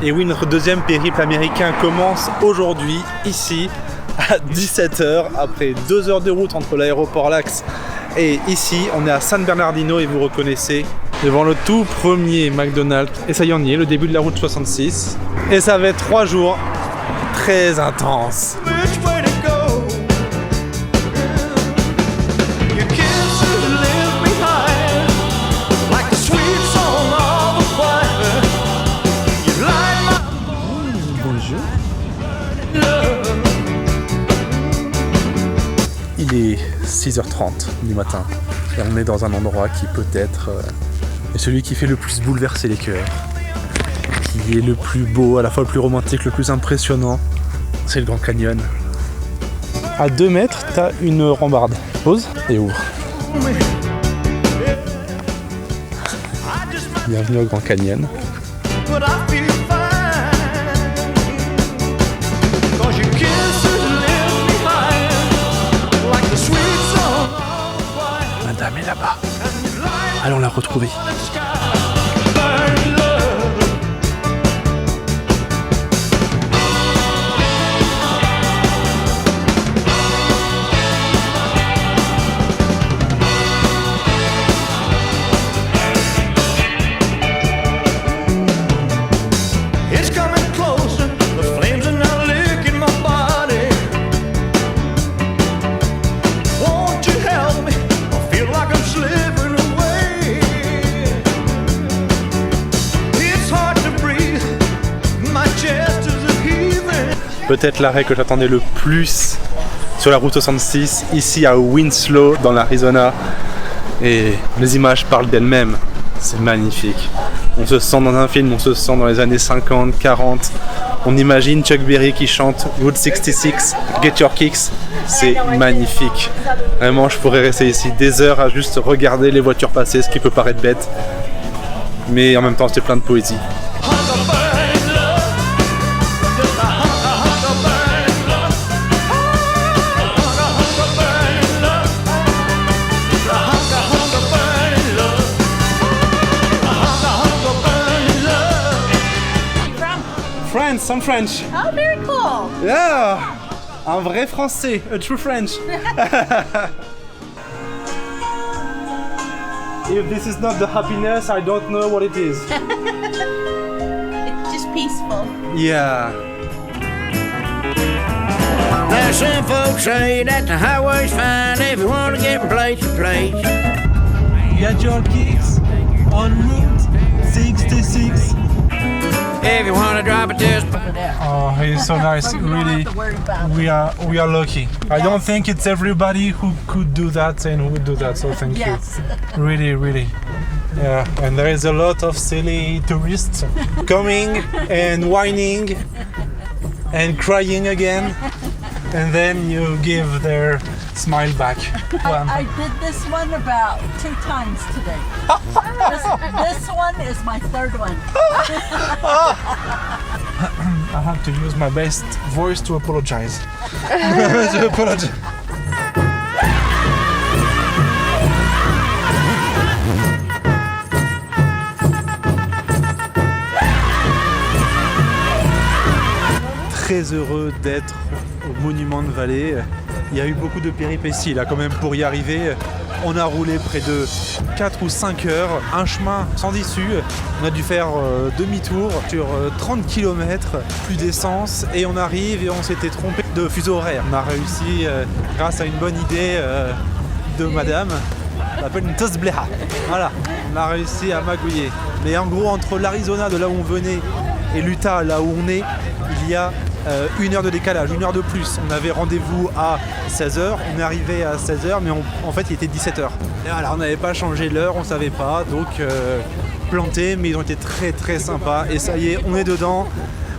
Et oui, notre deuxième périple américain commence aujourd'hui, ici, à 17h, après 2 heures de route entre l'aéroport Lax et ici. On est à San Bernardino et vous reconnaissez, devant le tout premier McDonald's. Et ça y en est, le début de la route 66. Et ça va être 3 jours très intenses. Il est 6h30 du matin et on est dans un endroit qui peut-être est celui qui fait le plus bouleverser les cœurs, qui est le plus beau, à la fois le plus romantique, le plus impressionnant, c'est le Grand Canyon. À 2 mètres, t'as une rambarde. Pose et ouvre. Bienvenue au Grand Canyon. Madame est là-bas. Allons la retrouver. Peut-être l'arrêt que j'attendais le plus sur la route 66, ici à Winslow, dans l'Arizona. Et les images parlent d'elles-mêmes. C'est magnifique. On se sent dans un film, on se sent dans les années 50, 40. On imagine Chuck Berry qui chante Route 66, Get Your Kicks. C'est magnifique. Vraiment, je pourrais rester ici des heures à juste regarder les voitures passer, ce qui peut paraître bête. Mais en même temps, c'est plein de poésie. France, I'm French. Oh, very cool. Yeah, un vrai français, a true French. If this is not the happiness, I don't know what it is. It's just peaceful. Yeah. Now some folks say that the highway's fine if you want to get from place to place. Get your kicks on Route 66. If you want to drop it just... Oh, he's so nice. Really, we are lucky. I don't think it's everybody who could do that and who would do that. So thank you. Really, really. Yeah, and there is a lot of silly tourists coming and whining and crying again, and then you give their smile back. I did this one about 2 times today. This one is my 3rd one. I had to use my best voice to apologize. To apologize. Très heureux d'être au Monument de Vallée. Il y a eu beaucoup de péripéties là quand même pour y arriver. On a roulé près de 4 ou 5 heures, un chemin sans issue. On a dû faire demi-tour sur 30 km, plus d'essence, et on arrive et on s'était trompé de fuseau horaire. On a réussi, grâce à une bonne idée de madame, on l'appelle une tosbleha. Voilà, on a réussi à magouiller. Mais en gros, entre l'Arizona, de là où on venait, et l'Utah, là où on est, il y a 1 heure de décalage, 1 heure de plus. On avait rendez-vous à 16h, on est arrivé à 16h, mais en fait il était 17h. Et voilà, on n'avait pas changé l'heure, on savait pas, donc planté, mais ils ont été très très sympas. Et ça y est, on est dedans.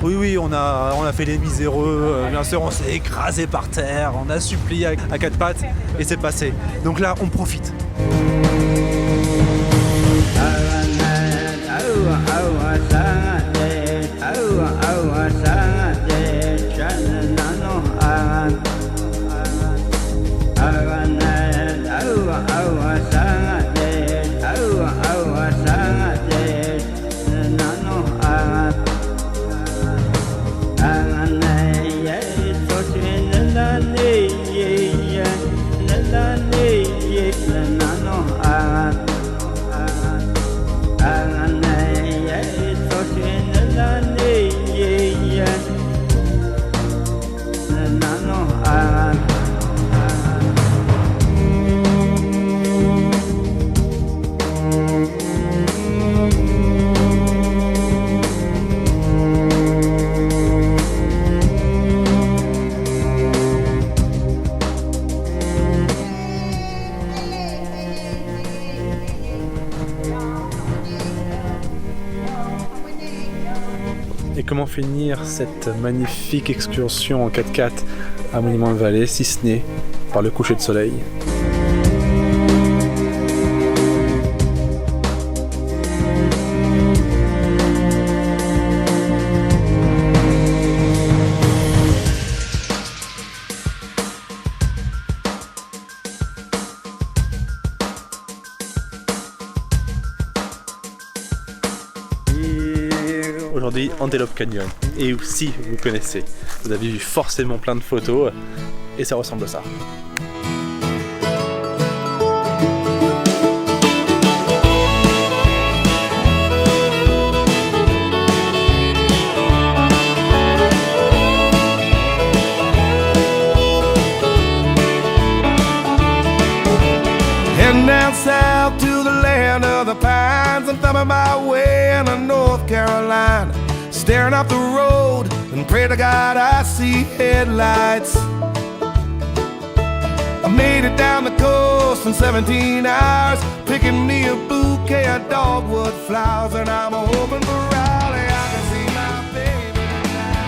Oui, on a fait les miséreux, bien sûr, on s'est écrasé par terre, on a supplié à 4 pattes, et c'est passé. Donc là, on profite. Et comment finir cette magnifique excursion en 4x4 à Monument-Vallée, si ce n'est par le coucher de soleil. Aujourd'hui, Antelope Canyon. Et si vous connaissez, vous avez vu forcément plein de photos et ça ressemble à ça. Heading down south to the land of the pines. I'm thumbing my way into North Carolina, staring up the road and pray to God I see headlights. I made it down the coast in 17 hours, picking me a bouquet of dogwood flowers, and I'm hoping for Raleigh I can see my baby tonight.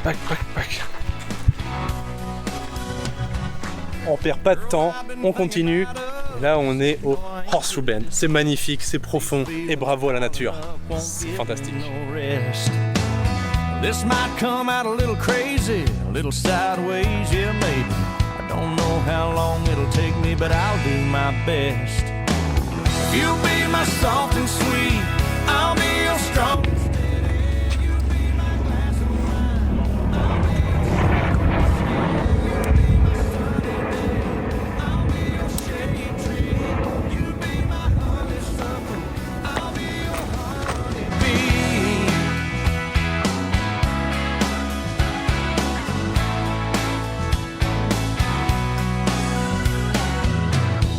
Back. On perd pas de temps, on continue. Et là, on est au Horseshoe Bend. C'est magnifique, c'est profond et bravo à la nature. C'est fantastique. This might come out a little crazy, a little sideways, yeah, maybe. I don't know how long it'll take me, but I'll do my best. You'll be my soft and sweet, I'll be your strong.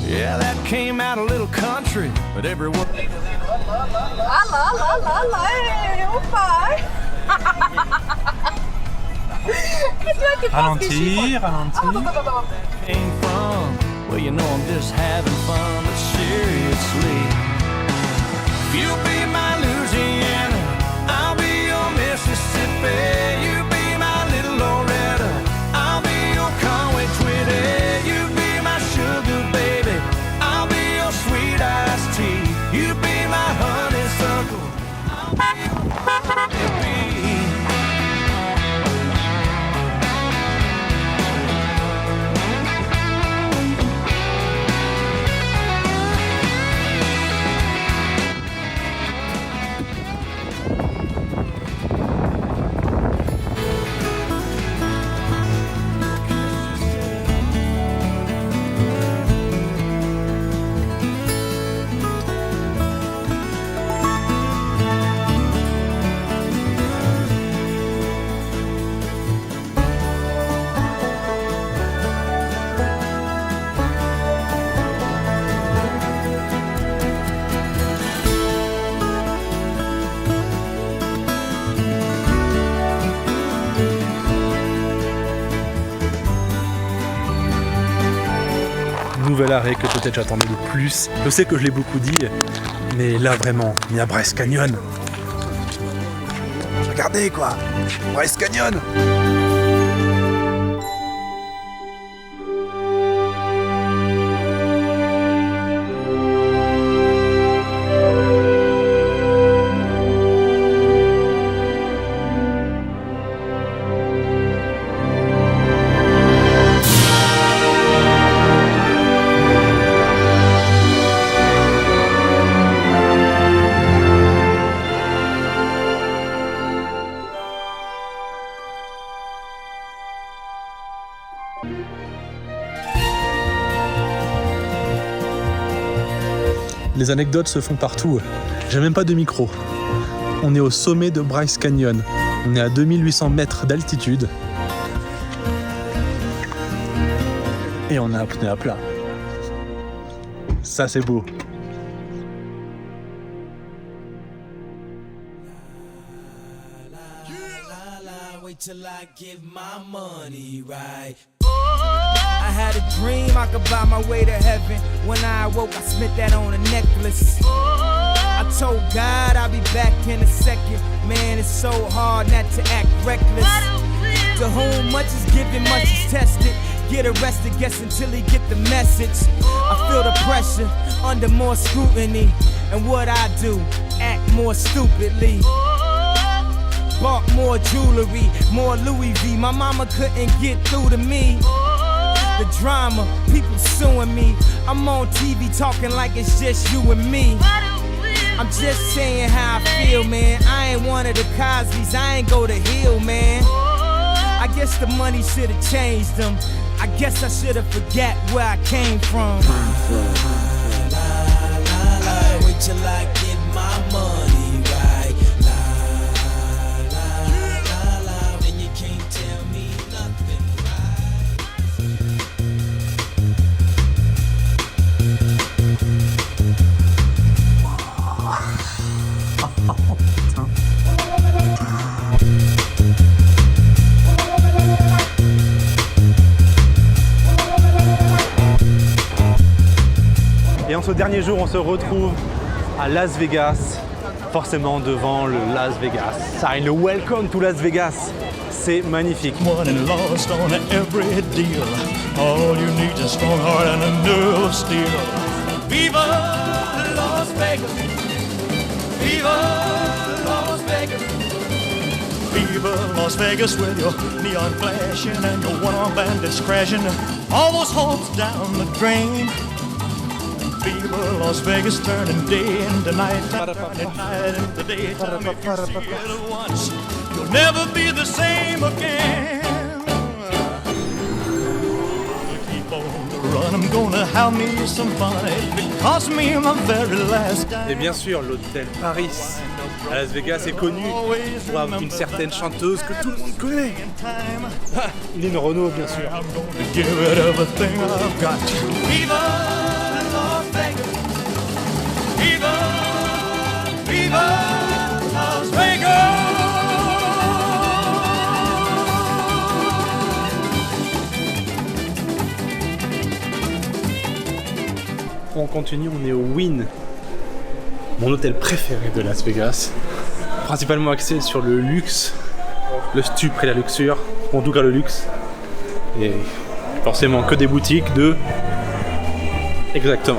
Yeah, that came out a little country, but everyone. Ralentir. Came from. Well, you know I'm just having fun, but seriously, if you be my Louisiana, I'll be your Mississippi. You be my little Loretta, I'll be your Conway Twitty. You be my sugar baby, I'll be your sweet iced tea. You be my honeysuckle, I'll be your bee. Nouvel arrêt que peut-être j'attendais le plus. Je sais que je l'ai beaucoup dit, mais là vraiment, il y a Bryce Canyon. Regardez quoi, Bryce Canyon. Les anecdotes se font partout. J'ai même pas de micro. On est au sommet de Bryce Canyon. On est à 2800 mètres d'altitude. Et on a un pneu à plat. Ça, c'est beau. wait till I get my money right. I had a dream I could buy my way to heaven. When I awoke, I spent that on a necklace. I told God I'll be back in a second. Man, it's so hard not to act reckless. To whom much is given, much is tested. Get arrested, guess until he get the message. I feel the pressure under more scrutiny. And what I do, act more stupidly. Bought more jewelry, more Louis V. My mama couldn't get through to me. The drama, people suing me. I'm on TV talking like it's just you and me. I'm just saying how I feel, man. I ain't one of the Cosbys, I ain't go to Hill, man. I guess the money should've changed them. I guess I should've forgot where I came from. Wait till I get my money right. Then you can't tell me nothing Et en ce dernier jour, on se retrouve à Las Vegas, forcément devant le Las Vegas sign, le Welcome to Las Vegas. C'est magnifique. won and lost on every deal. All you need is a strong heart and a nerve of steel. Viva Las Vegas! Viva Las Vegas! Viva Las Vegas with your neon flashing and your one-armed bandits crashing. All those hopes down the drain. Viva Las Vegas turning day into night, turning night into daytime. If you see it once, you'll never be the same again. Keep on the run, I'm gonna have me some fun. It cost me my very last dime. Et bien sûr, l'hôtel Paris à Las Vegas est connu pour avoir une certaine chanteuse que tout le monde connaît. Ah, Lynn Renaud, bien sûr. I'm gonna give it everything I've got. Viva Las Vegas! Viva! Viva Las Vegas! On continue, on est au Wynn, mon hôtel préféré de Las Vegas, principalement axé sur le luxe, le stupre et la luxure, ou en tout cas le luxe, et forcément que des boutiques de... Exactement.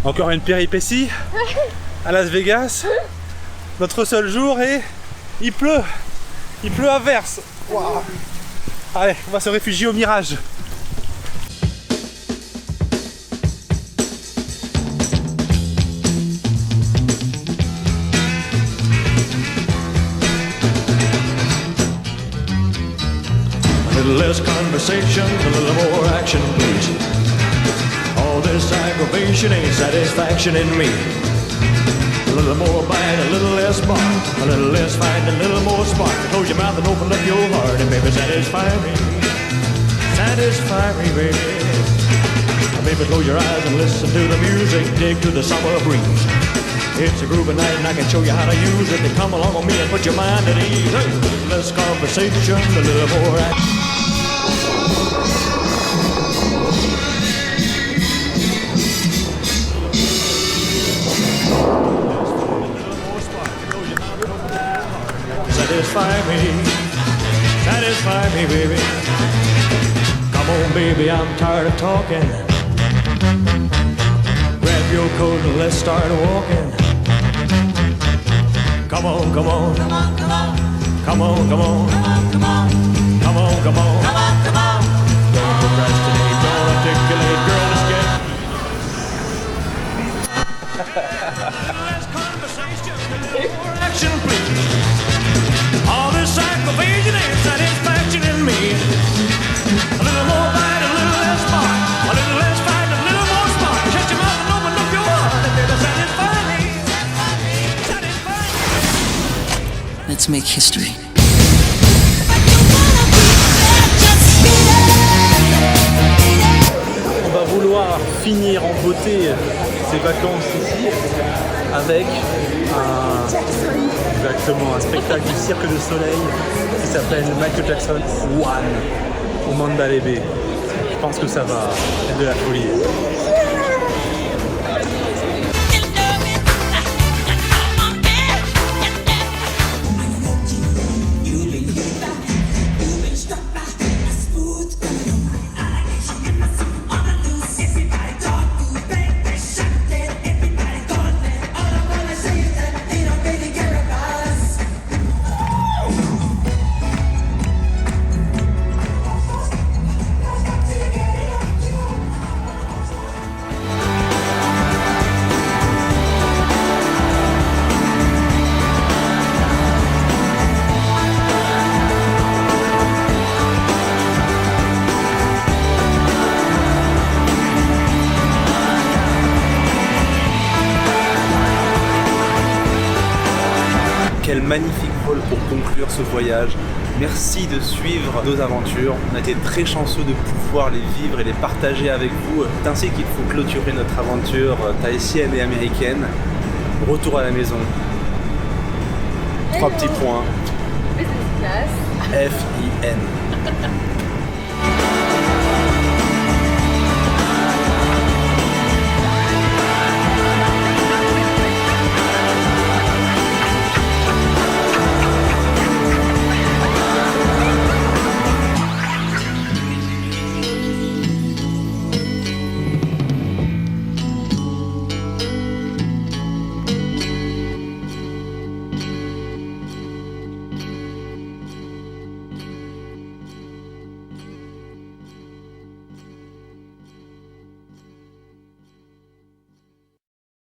Encore une péripétie à Las Vegas. Notre seul jour et il pleut à verse. Wow. Allez, on va se réfugier au Mirage. A little less conversation, a little more action, please. All this aggravation ain't satisfaction in me. A little more bite, a little less bark, a little less fight, a little more spark. Close your mouth and open up your heart and baby satisfy me. Satisfy me, baby. Baby, close your eyes and listen to the music, dig to the summer breeze. It's a groovy night and I can show you how to use it. Then come along with me and put your mind at ease. A little less conversation, a little more action. Satisfy me, baby. Come on, baby, I'm tired of talking. Grab your coat and let's start walking. Come on, come on. Come on, come on. Come on, come on. Come on, come on. Come on, come on. Come on, come on. Don't procrastinate, don't articulate, girl, let's get. Less conversation, more action, please. All this aggravation ain't satisfaction in me. Let's make history. On va vouloir finir en beauté ces vacances ici avec un spectacle du Cirque du Soleil qui s'appelle Michael Jackson One au Mandalay Bay. Je pense que ça va être de la folie. Quel magnifique vol pour conclure ce voyage. Merci de suivre nos aventures. On a été très chanceux de pouvoir les vivre et les partager avec vous. C'est ainsi qu'il faut clôturer notre aventure tahitienne et américaine. Retour à la maison. 3 petits points. F-I-N.